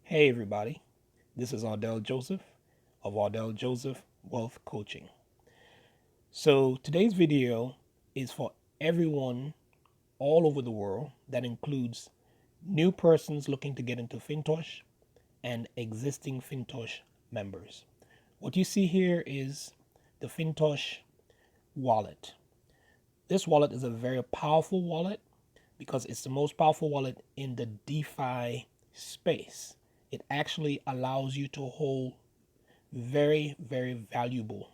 Hey everybody, this is Ardel Joseph of Ardel Joseph Wealth Coaching. So today's video is for everyone all over the world. That includes new persons looking to get into Fintosh and existing Fintosh members. What you see here is the Fintosh wallet. This wallet is a very powerful wallet because it's the most powerful wallet in the DeFi space. It actually allows you to hold very, very valuable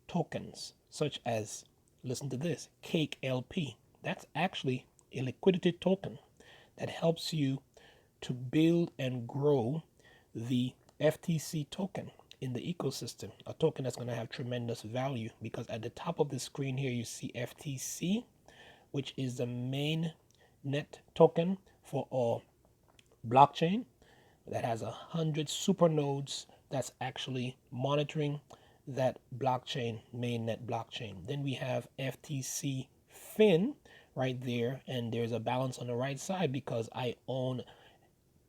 tokens, such as, listen to this, Cake LP. That's actually a liquidity token that helps you to build and grow the FTC token in the ecosystem, a token that's going to have tremendous value because at the top of the screen here, you see FTC, which is the main net token for our blockchain that has 100 super nodes that's actually monitoring that blockchain, mainnet blockchain. Then we have FTC Fin right there, and there's a balance on the right side because I own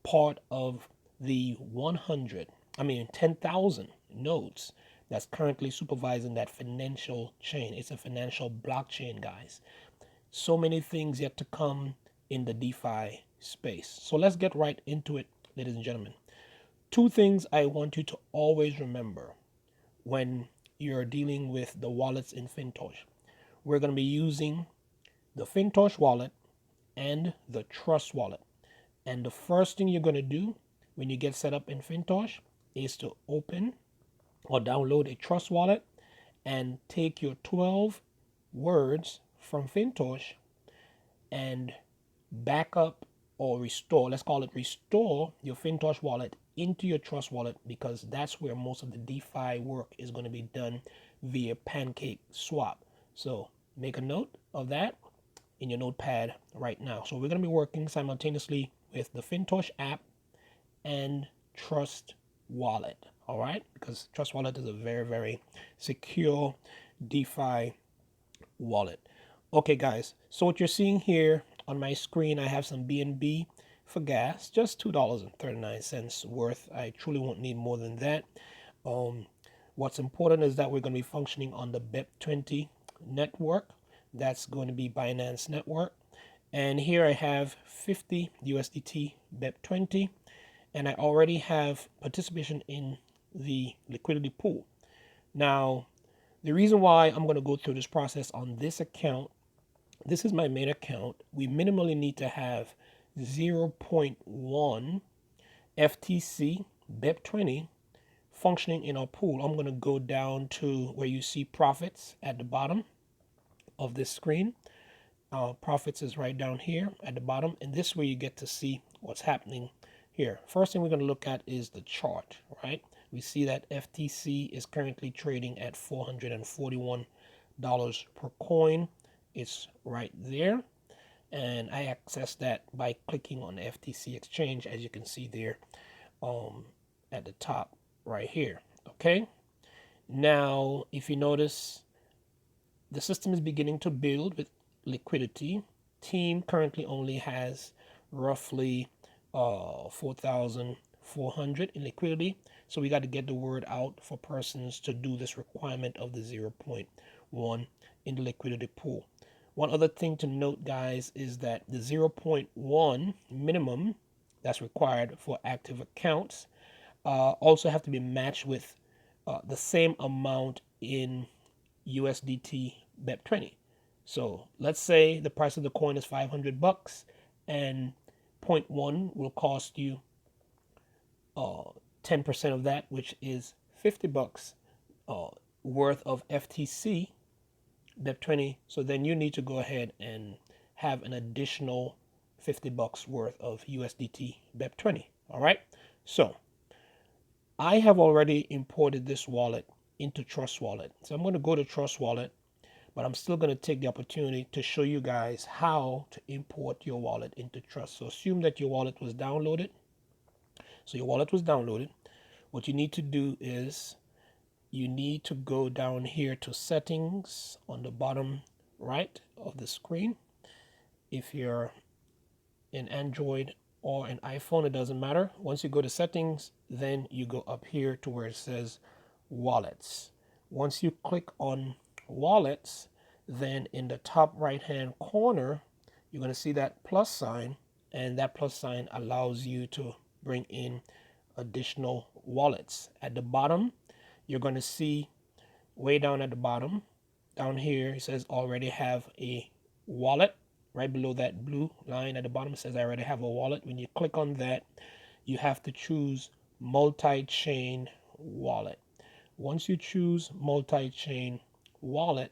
part of the 10,000 nodes that's currently supervising that financial chain. It's a financial blockchain, guys. So many things yet to come in the DeFi space. So let's get right into it, ladies and gentlemen. Two things I want you to always remember when you're dealing with the wallets in Fintosh. We're going to be using the Fintosh wallet and the Trust wallet. And the first thing you're going to do when you get set up in Fintosh is to open or download a Trust wallet and take your 12 words from Fintosh and back up or restore, let's call it restore your Fintosh wallet into your Trust wallet because that's where most of the DeFi work is going to be done via PancakeSwap. So make a note of that in your notepad right now. So we're going to be working simultaneously with the Fintosh app and Trust wallet. All right, because Trust wallet is a very, very secure DeFi wallet. Okay, guys, so what you're seeing here on my screen, I have some BNB for gas, just $2.39 worth. I truly won't need more than that. What's important is that we're going to be functioning on the BEP20 network. That's going to be Binance network. And here I have 50 USDT BEP20, and I already have participation in the liquidity pool. Now, the reason why I'm going to go through this process on this account, this is my main account. We minimally need to have 0.1 FTC BEP20 functioning in our pool. I'm going to go down to where you see profits at the bottom of this screen. Profits is right down here at the bottom, and this way you get to see what's happening here. First thing we're going to look at is the chart, right? We see that FTC is currently trading at $441 per coin. It's right there, and I access that by clicking on the FTC exchange, as you can see there at the top right here. Okay, now if you notice, the system is beginning to build with liquidity. Team currently only has roughly 4,400 in liquidity, so we got to get the word out for persons to do this requirement of the 0.1 in the liquidity pool. One other thing to note, guys, is that the 0.1 minimum that's required for active accounts also have to be matched with the same amount in USDT BEP20. So let's say the price of the coin is $500 and 0.1 will cost you 10% of that, which is $50 worth of FTC BEP20. So then you need to go ahead and have an additional $50 worth of USDT BEP20. All right. So I have already imported this wallet into Trust Wallet. So I'm going to go to Trust Wallet, but I'm still going to take the opportunity to show you guys how to import your wallet into Trust. So assume that your wallet was downloaded. So your wallet was downloaded. What you need to do is you need to go down here to settings on the bottom right of the screen. If you're in Android or an iPhone, it doesn't matter. Once you go to settings, then you go up here to where it says wallets. Once you click on wallets, then in the top right hand corner, you're going to see that plus sign, and that plus sign allows you to bring in additional wallets. At the bottom, you're going to see way down at the bottom, down here, it says already have a wallet. Right below that blue line at the bottom, it says I already have a wallet. When you click on that, you have to choose multi-chain wallet. Once you choose multi-chain wallet,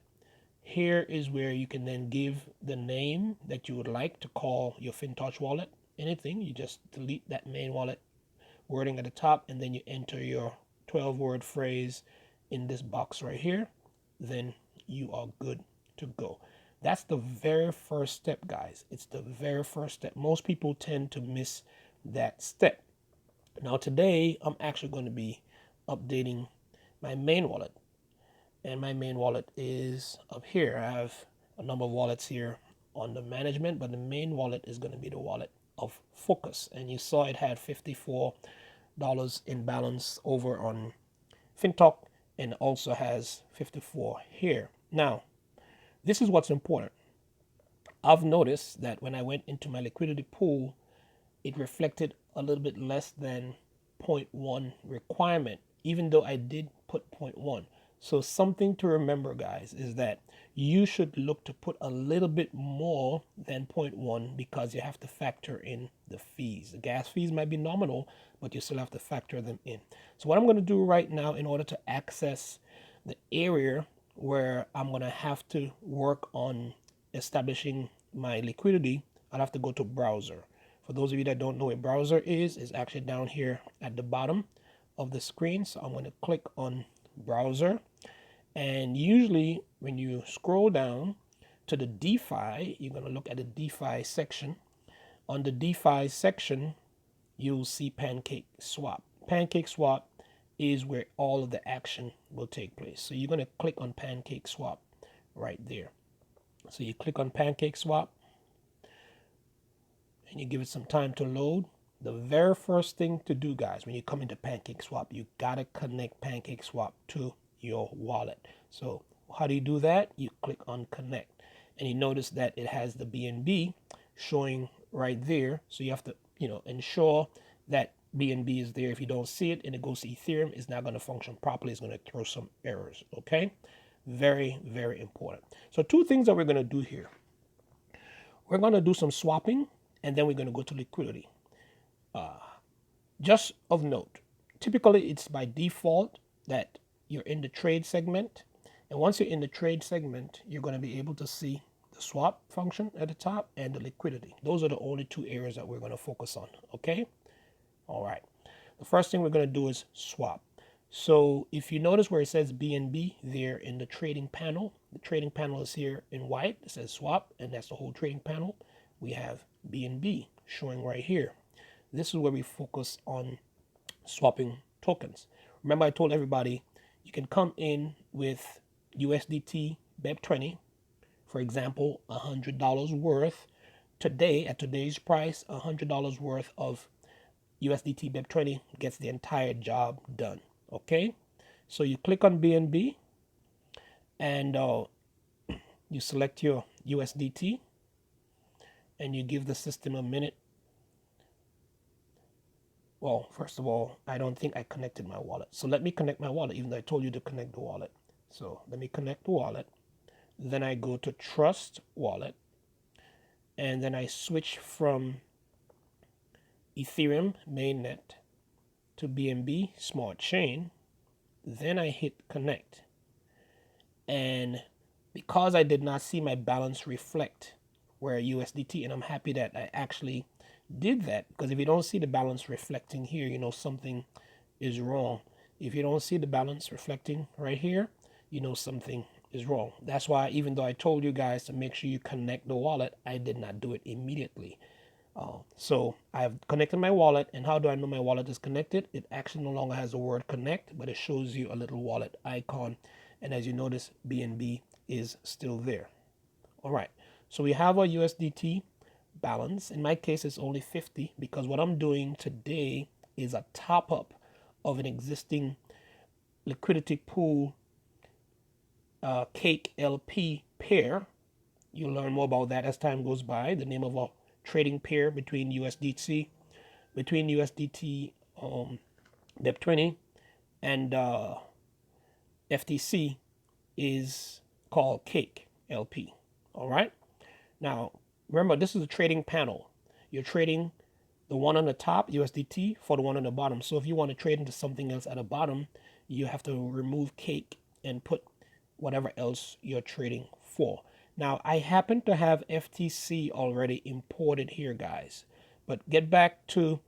here is where you can then give the name that you would like to call your FinTosh wallet. Anything, you just delete that main wallet wording at the top, and then you enter your 12-word phrase in this box right here. Then you are good to go. That's the very first step, guys. It's the very first step. Most people tend to miss that step. Now today, I'm actually going to be updating my main wallet. And my main wallet is up here. I have a number of wallets here on the management, but the main wallet is going to be the wallet of Focus. And you saw it had $54 in balance over on FINTOCH, and also has 54 here. Now, this is what's important. I've noticed that when I went into my liquidity pool, it reflected a little bit less than 0.1 requirement, even though I did put 0.1. So something to remember, guys, is that you should look to put a little bit more than 0.1 because you have to factor in the fees. The gas fees might be nominal, but you still have to factor them in. So what I'm going to do right now in order to access the area where I'm going to have to work on establishing my liquidity, I'll have to go to browser. For those of you that don't know what browser is, it's actually down here at the bottom of the screen. So I'm going to click on browser. And usually when you scroll down to the DeFi, you're going to look at the DeFi section. On the DeFi section, you'll see PancakeSwap. PancakeSwap is where all of the action will take place. So you're going to click on PancakeSwap right there. So you click on PancakeSwap and you give it some time to load. The very first thing to do, guys, when you come into PancakeSwap, you got to connect PancakeSwap to your wallet. So how do you do that? You click on connect, and you notice that it has the BNB showing right there. So you have to, ensure that BNB is there. If you don't see it and it goes to Ethereum, it's not going to function properly. It's going to throw some errors. Okay, very, very important. So two things that we're going to do here. We're going to do some swapping, and then we're going to go to liquidity. Just of note, typically it's by default that you're in the trade segment. And once you're in the trade segment, you're going to be able to see the swap function at the top and the liquidity. Those are the only two areas that we're going to focus on. Okay. All right. The first thing we're going to do is swap. So if you notice where it says BNB there in the trading panel, the trading panel is here in white. It says swap, and that's the whole trading panel. We have BNB showing right here. This is where we focus on swapping tokens. Remember, I told everybody you can come in with USDT BEP20, for example, $100 worth. Today, at today's price, $100 worth of USDT BEP20 gets the entire job done. Okay, so you click on BNB and you select your USDT and you give the system a minute. Well, first of all, I don't think I connected my wallet. So let me connect my wallet, even though I told you to connect the wallet. So let me connect the wallet. Then I go to Trust Wallet. And then I switch from Ethereum mainnet to BNB Smart Chain. Then I hit connect. And because I did not see my balance reflect where USDT, and I'm happy that I actually did that, because if you don't see the balance reflecting here, you know something is wrong. If you don't see the balance reflecting right here, you know something is wrong. That's why, even though I told you guys to make sure you connect the wallet, I did not do it immediately. So I've connected my wallet, and how do I know my wallet is connected? It actually no longer has the word connect, but it shows you a little wallet icon, and as you notice, BNB is still there. All right, so we have our USDT balance. In my case, it's only 50 because what I'm doing today is a top up of an existing liquidity pool cake LP pair. You'll learn more about that as time goes by. The name of a trading pair between USDT BEP20 and FTC is called Cake LP. All right. Now, remember, this is a trading panel. You're trading the one on the top, USDT, for the one on the bottom. So if you want to trade into something else at the bottom, you have to remove Cake and put whatever else you're trading for. Now, I happen to have FTC already imported here, guys. But get back to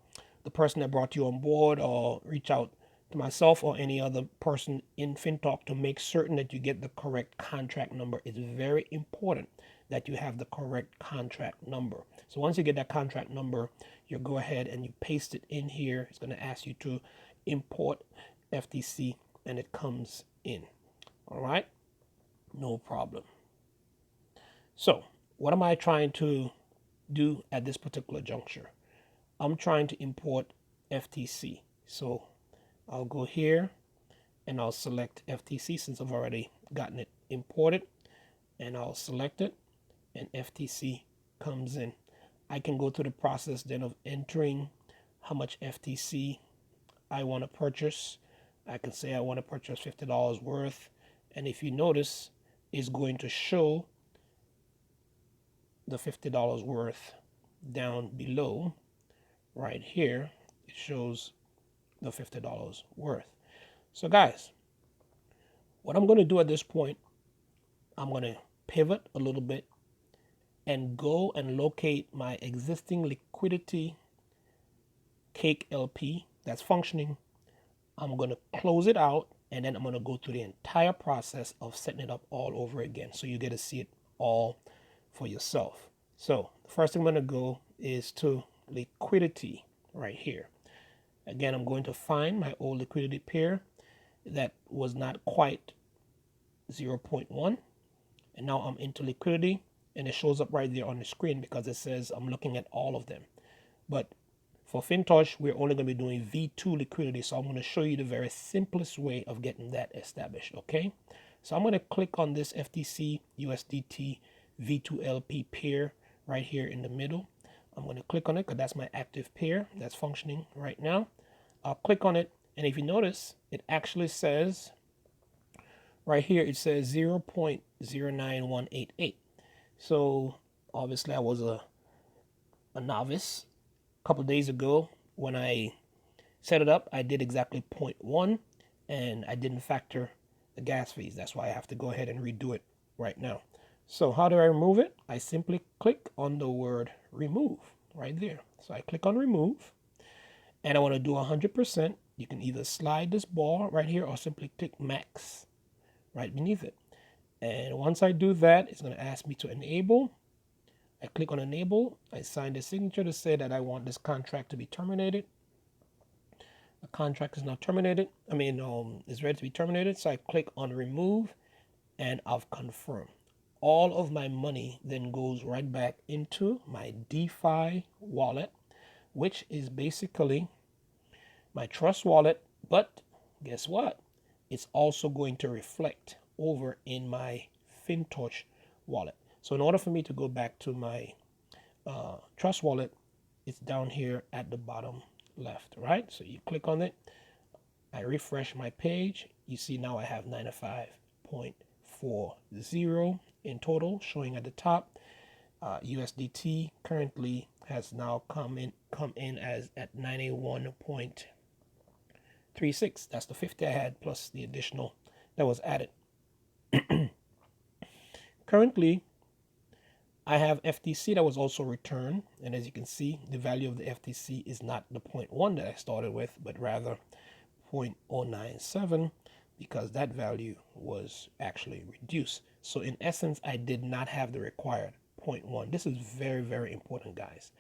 the person that brought you on board, or reach out to myself or any other person in FinTocH to make certain that you get the correct contract number. It's very important that you have the correct contract number. So once you get that contract number, you go ahead and you paste it in here. It's going to ask you to import FTC, and it comes in. All right, no problem. So what am I trying to do at this particular juncture? I'm trying to import FTC. So I'll go here and I'll select FTC since I've already gotten it imported, and I'll select it, and FTC comes in. I can go through the process then of entering how much FTC I want to purchase. I can say I want to purchase $50 worth, and if you notice, it's going to show the $50 worth down below. Right here, it shows the $50 worth. So guys, what I'm going to do at this point, I'm going to pivot a little bit and go and locate my existing liquidity cake LP that's functioning. I'm going to close it out, and then I'm going to go through the entire process of setting it up all over again, so you get to see it all for yourself. So the first thing I'm going to go is to liquidity right here. Again, I'm going to find my old liquidity pair that was not quite 0.1, and now I'm into liquidity, and it shows up right there on the screen because it says I'm looking at all of them. But for FinTosh, we're only going to be doing V2 liquidity, so I'm going to show you the very simplest way of getting that established. Okay, so I'm going to click on this FTC USDT V2 LP pair right here in the middle. I'm going to click on it because that's my active pair that's functioning right now. I'll click on it, and if you notice, it actually says right here, it says 0.09188. So obviously I was a novice. A couple of days ago when I set it up, I did exactly 0.1, and I didn't factor the gas fees. That's why I have to go ahead and redo it right now. So how do I remove it? I simply click on the word remove right there. So I click on remove, and I want to do 100%. You can either slide this bar right here or simply click max right beneath it. And once I do that, it's going to ask me to enable. I click on enable. I sign the signature to say that I want this contract to be terminated. The contract is now terminated. It's ready to be terminated. So I click on remove, and I've confirmed. All of my money then goes right back into my DeFi wallet, which is basically my trust wallet. But guess what? It's also going to reflect over in my FinTosh wallet. So in order for me to go back to my trust wallet, it's down here at the bottom left, right? So you click on it. I refresh my page. You see now I have 95.40 in total showing at the top. USDT currently has now come in as at 91.36. That's the 50 I had plus the additional that was added. Currently, I have FTC that was also returned, and as you can see, the value of the FTC is not the 0.1 that I started with, but rather 0.097, because that value was actually reduced. So in essence, I did not have the required 0.1. This is very, very important, guys.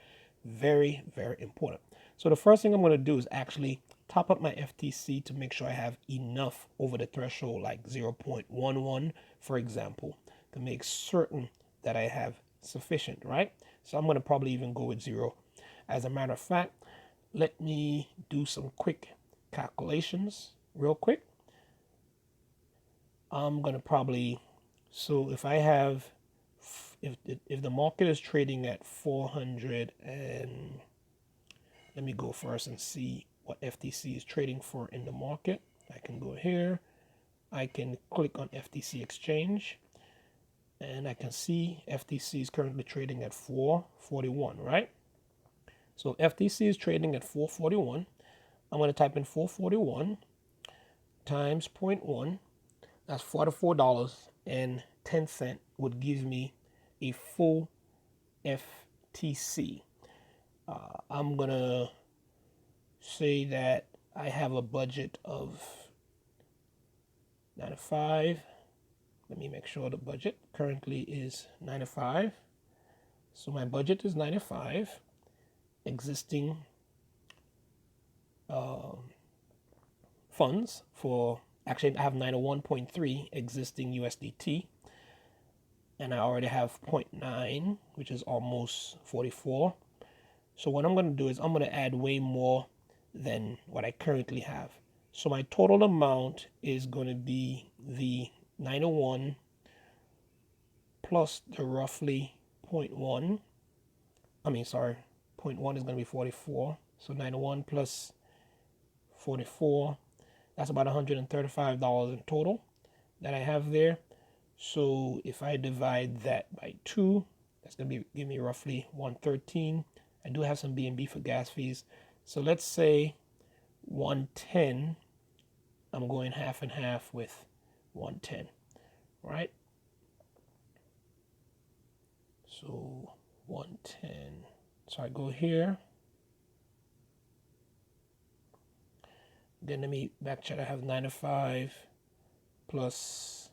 Very, very important. So the first thing I'm going to do is actually top up my FTC to make sure I have enough over the threshold, like 0.11, for example, to make certain that I have sufficient, right? So I'm going to probably even go with 0. As a matter of fact, let me do some quick calculations real quick. I'm going to probably, so if I have, if the market is trading at 400, and let me go first and see what FTC is trading for in the market. I can go here. I can click on FTC exchange, and I can see FTC is currently trading at 441, right? So FTC is trading at 441. I'm going to type in 441 times 0.1. That's $44.10 would give me a full FTC. I'm going to say that I have a budget of 95. Let me make sure the budget currently is 95. So my budget is 95. Existing funds for, actually I have 901.3 existing USDT, and I already have 0.9, which is almost 44. So what I'm going to do is I'm going to add way more than what I currently have. So my total amount is going to be the 901 plus the roughly 0.1. 0.1 is going to be 44. So 901 plus 44, that's about $135 in total that I have there. So if I divide that by 2, that's going to give me roughly 113. I do have some B&B for gas fees. So let's say 110. I'm going half and half with 110, right? So 110. So I go here. Then let me back check. I have 95 plus,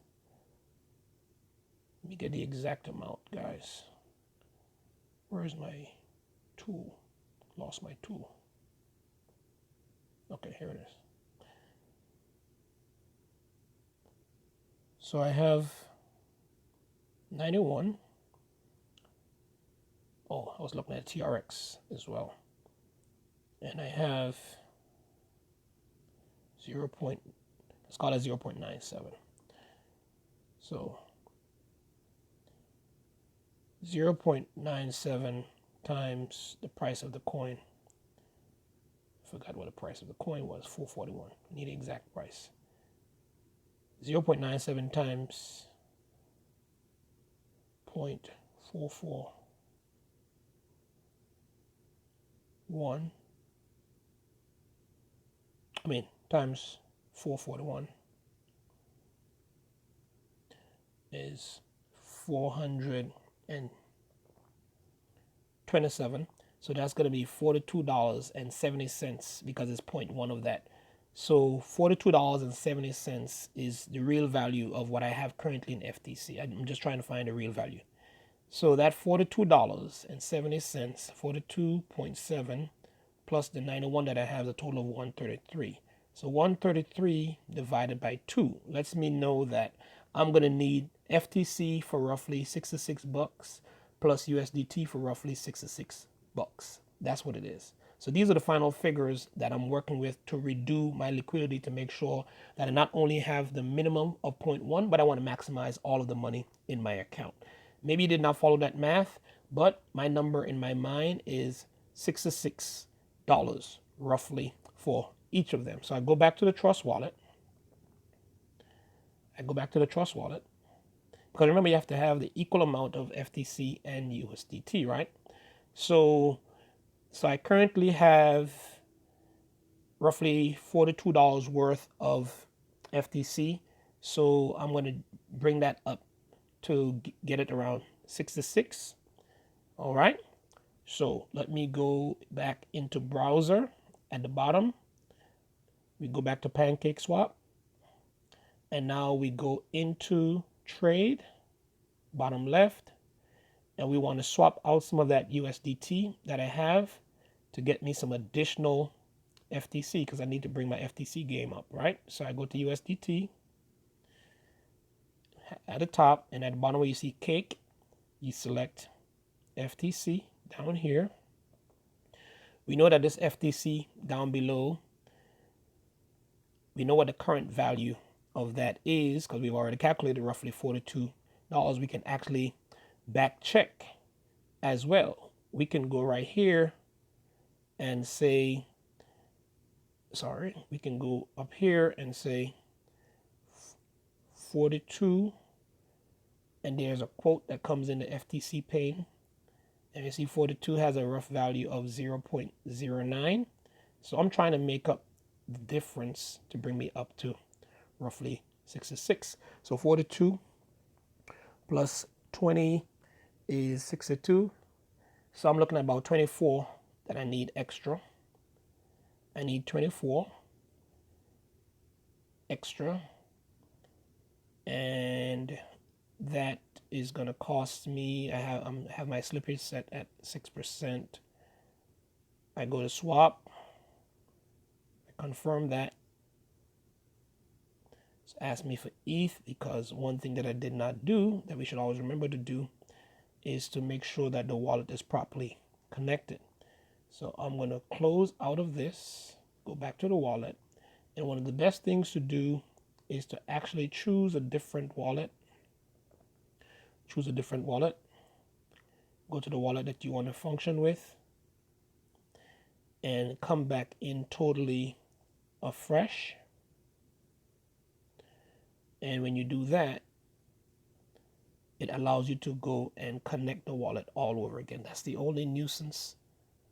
let me get the exact amount, guys. Where's my tool? Lost my tool. Okay, here it is. So I have 91. Oh, I was looking at TRX as well. And I have 0. Let's call it 0.97. So 0.97 times the price of the coin. I forgot what the price of the coin was, 441. I need the exact price. 0.97 times 0.441. Times 441 is 427. So that's going to be $42.70 because it's 0.1 of that. So $42.70 is the real value of what I have currently in FTC. I'm just trying to find the real value. So that $42.70, 42.7 plus the 91 that I have is a total of 133. So 133 divided by 2 lets me know that I'm going to need FTC for roughly $66 plus USDT for roughly $66. That's what it is. So these are the final figures that I'm working with to redo my liquidity to make sure that I not only have the minimum of 0.1, but I want to maximize all of the money in my account. Maybe you did not follow that math, but my number in my mind is $66 roughly for each of them. So I go back to the Trust Wallet. Because remember, you have to have the equal amount of FTC and USDT, right? So I currently have roughly $42 worth of FTC. So I'm going to bring that up to get it around 66. All right. So let me go back into browser at the bottom. We go back to PancakeSwap. And now we go into trade, bottom left. And we want to swap out some of that USDT that I have to get me some additional FTC because I need to bring my FTC game up, right? So I go to USDT at the top, and at the bottom where you see cake, you select FTC down here. We know that this FTC down below, we know what the current value of that is because we've already calculated roughly $42. We can actually back check as well. We can go right here and say, we can go up here and say 42, and there's a quote that comes in the FTC pane, and you see 42 has a rough value of 0.09. So I'm trying to make up the difference to bring me up to roughly 66. So 42 plus 20 is 62. So I'm looking at about 24 that I need extra. I need 24 extra, and that is going to cost me, I have my slippage set at 6%. I go to swap, I confirm that. It's asked me for ETH because one thing that I did not do that we should always remember to do is to make sure that the wallet is properly connected. So I'm going to close out of this, go back to the wallet, and one of the best things to do is to actually choose a different wallet. Choose a different wallet. Go to the wallet that you want to function with and come back in totally afresh. And when you do that, it allows you to go and connect the wallet all over again. That's the only nuisance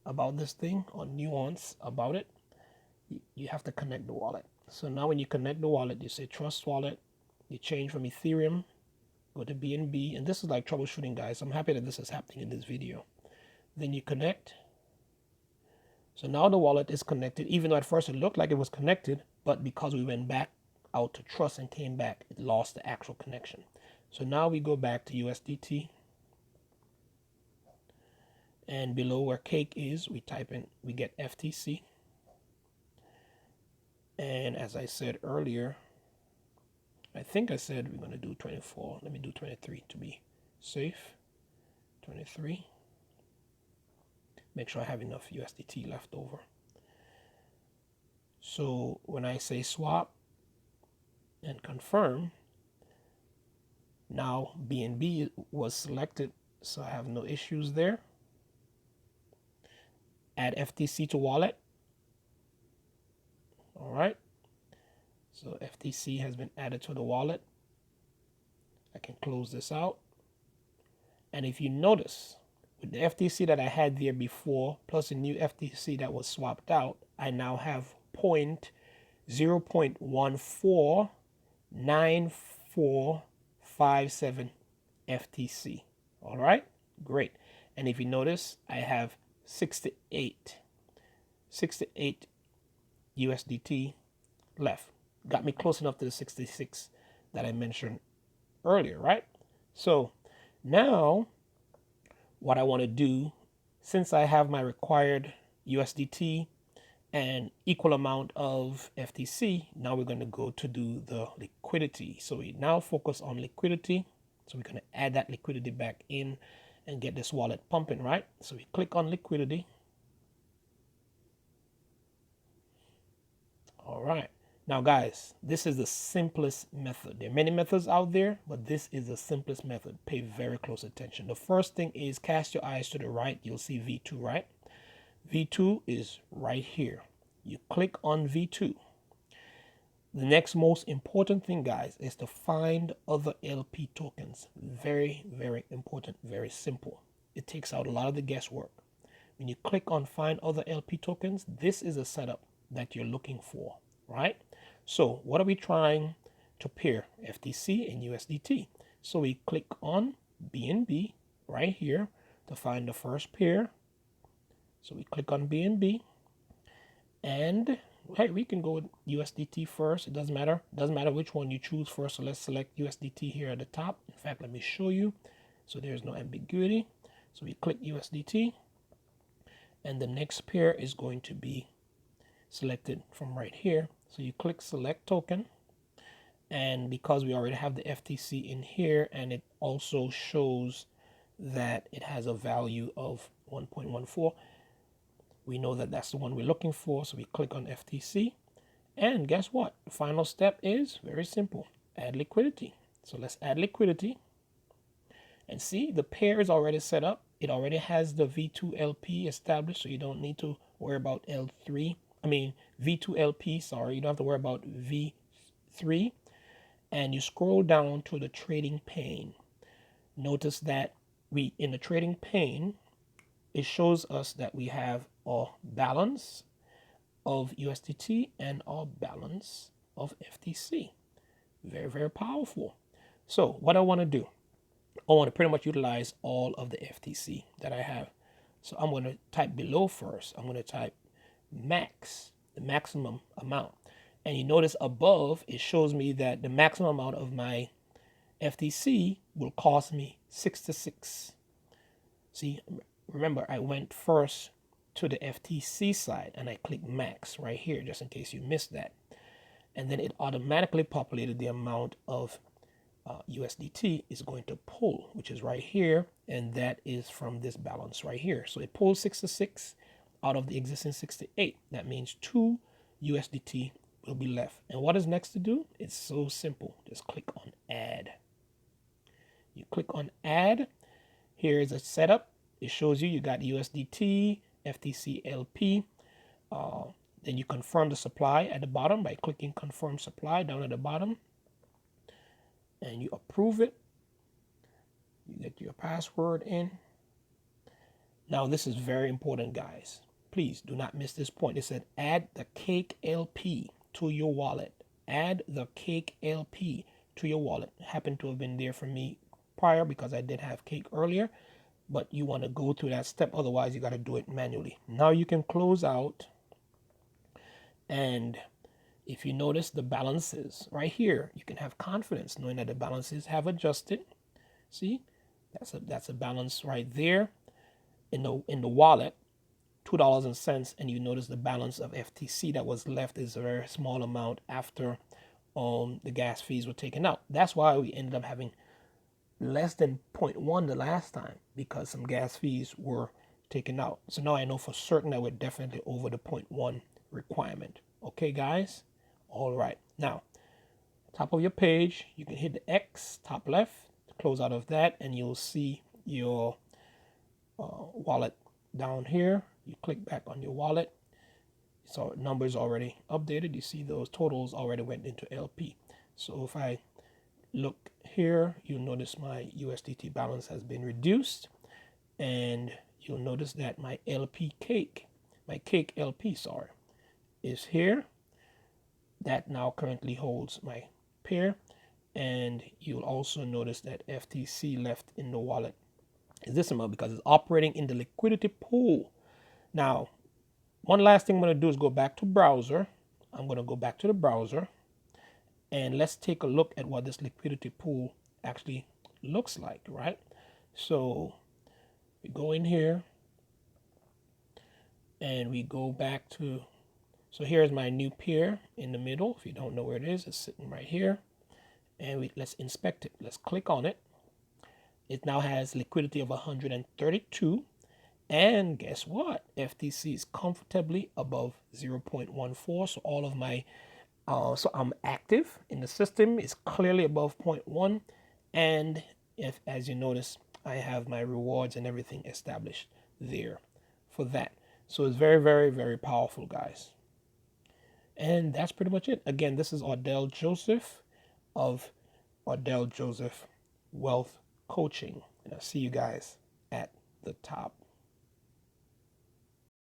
about this thing, or nuance about it. You have to connect the wallet. So now when you connect the wallet, you say trust wallet, you change from Ethereum, go to BNB, and this is like troubleshooting, guys. I'm happy that this is happening in this video. Then you connect. So now the wallet is connected, even though at first it looked like it was connected, but because we went back out to trust and came back, it lost the actual connection. So now we go back to USDT, and below where cake is, we type in, we get FTC. And as I said earlier, I think I said we're going to do 24. Let me do 23 to be safe. 23. Make sure I have enough USDT left over. So when I say swap and confirm, now BNB was selected, so I have no issues there. Add FTC to wallet. All right. So FTC has been added to the wallet. I can close this out. And if you notice, with the FTC that I had there before, plus a new FTC that was swapped out, I now have 0.149457 FTC. All right, great. And if you notice, I have 68 USDT left. Got me close enough to the 66 that I mentioned earlier, right? So now what I want to do, since I have my required USDT and equal amount of FTC, now we're going to go to do the liquidity. So we now focus on liquidity. So we're going to add that liquidity back in and get this wallet pumping, right? So we click on liquidity. All right. Now, guys, this is the simplest method. There are many methods out there, but this is the simplest method. Pay very close attention. The first thing is cast your eyes to the right. You'll see V2, right? V2 is right here. You click on V2. The next most important thing, guys, is to find other LP tokens. Very, very important, very simple. It takes out a lot of the guesswork. When you click on find other LP tokens, this is a setup that you're looking for, right? So what are we trying to pair? FTC and USDT. So we click on BNB right here to find the first pair. So we click on BNB, and hey, we can go with USDT first. It doesn't matter. It doesn't matter which one you choose first. So let's select USDT here at the top. In fact, let me show you. So there's no ambiguity. So we click USDT, and the next pair is going to be selected from right here. So you click select token, and because we already have the FTC in here, and it also shows that it has a value of 1.14. We know that that's the one we're looking for, so we click on FTC. And guess what? The final step is very simple. Add liquidity. So let's add liquidity. And see, the pair is already set up. It already has the V2LP established, so you don't need to worry about V2LP, sorry. You don't have to worry about V3. And you scroll down to the trading pane. Notice that in the trading pane, it shows us that we have our balance of USDT and our balance of FTC. Very, very powerful. So what I want to do, I want to pretty much utilize all of the FTC that I have. So I'm going to type below first. I'm going to type max, the maximum amount. And you notice above, it shows me that the maximum amount of my FTC will cost me 66. See, remember, I went first to the FTC side and I clicked max right here, just in case you missed that. And then it automatically populated the amount of USDT is going to pull, which is right here. And that is from this balance right here. So it pulls 66 out of the existing 68. That means 2 USDT will be left. And what is next to do? It's so simple. Just click on add. You click on add. Here is a setup. It shows you got USDT, FTC LP. Then you confirm the supply at the bottom by clicking confirm supply down at the bottom. And you approve it. You get your password in. Now this is very important, guys. Please do not miss this point. It said add the Cake LP to your wallet. Add the Cake LP to your wallet. It happened to have been there for me prior because I did have Cake earlier. But you want to go through that step. Otherwise, you got to do it manually. Now you can close out. And if you notice the balances right here, you can have confidence knowing that the balances have adjusted. See, that's a balance right there in the wallet, $2.00, and you notice the balance of FTC that was left is a very small amount after the gas fees were taken out. That's why we ended up having less than 0.1 the last time, because some gas fees were taken out. So now I know for certain that we're definitely over the 0.1 requirement. Okay, guys? All right. Now, top of your page, you can hit the X, top left, to close out of that, and you'll see your wallet down here. You click back on your wallet. So numbers already updated. You see those totals already went into LP. So if I look here, you'll notice my USDT balance has been reduced, and you'll notice that my Cake LP, is here. That now currently holds my pair, and you'll also notice that FTC left in the wallet is this amount because it's operating in the liquidity pool. Now, one last thing I'm going to do is go back to browser. I'm going to go back to the browser, and let's take a look at what this liquidity pool actually looks like, right? So we go in here and we go back to, so here's my new pair in the middle. If you don't know where it is, it's sitting right here. And let's inspect it. Let's click on it. It now has liquidity of 132. And guess what? FTC is comfortably above 0.14. So all of my, so I'm active in the system. It's clearly above 0.1. And as you notice, I have my rewards and everything established there for that. So it's very, very, very powerful, guys. And that's pretty much it. Again, this is Ardel Joseph of Ardel Joseph Wealth Coaching. And I'll see you guys at the top.